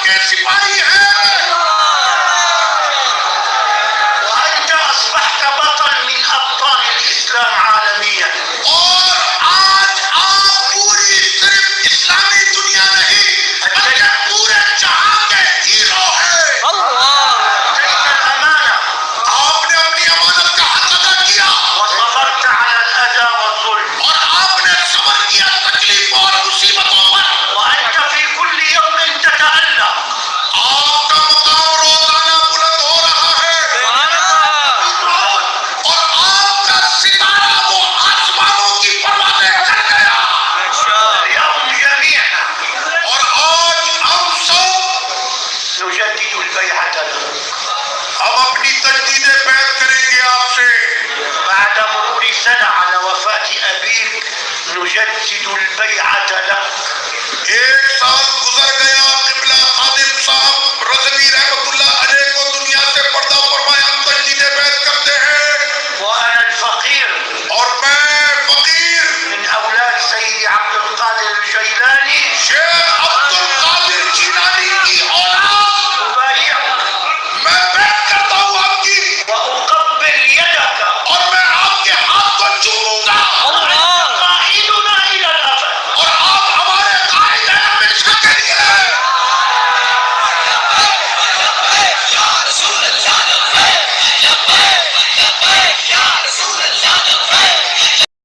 کے سپاہی ہیں. وأنت أصبحت بطل من أبطال الإسلام عالميا. اور آج آپ پوری صرف اسلامی دنیا نہیں بلکہ پورے جہاں کے ہیرو ہیں. أديت الأمانة آپ نے اپنی امانت کا حق ادا کیا وصبرت على الأذى والظلم. اور آپ نے صبر کیا تکلیفوں اور مصیبتوں پر. وأنت في كل يوم تتألم. آپ کا مقام روزانہ بلند ہو رہا ہے اور آپ کا ستارہ وہ آسمانوں کی پروازیں کر گیا. اليوم جميعا اور آج ہم سب نجدد البيعة له. ہم اپنی تجدید بیعت کریں گے آپ سے. بعد مرور سنة على وفاة أبيك نجدد البيعة له. 1 سال گزر گیا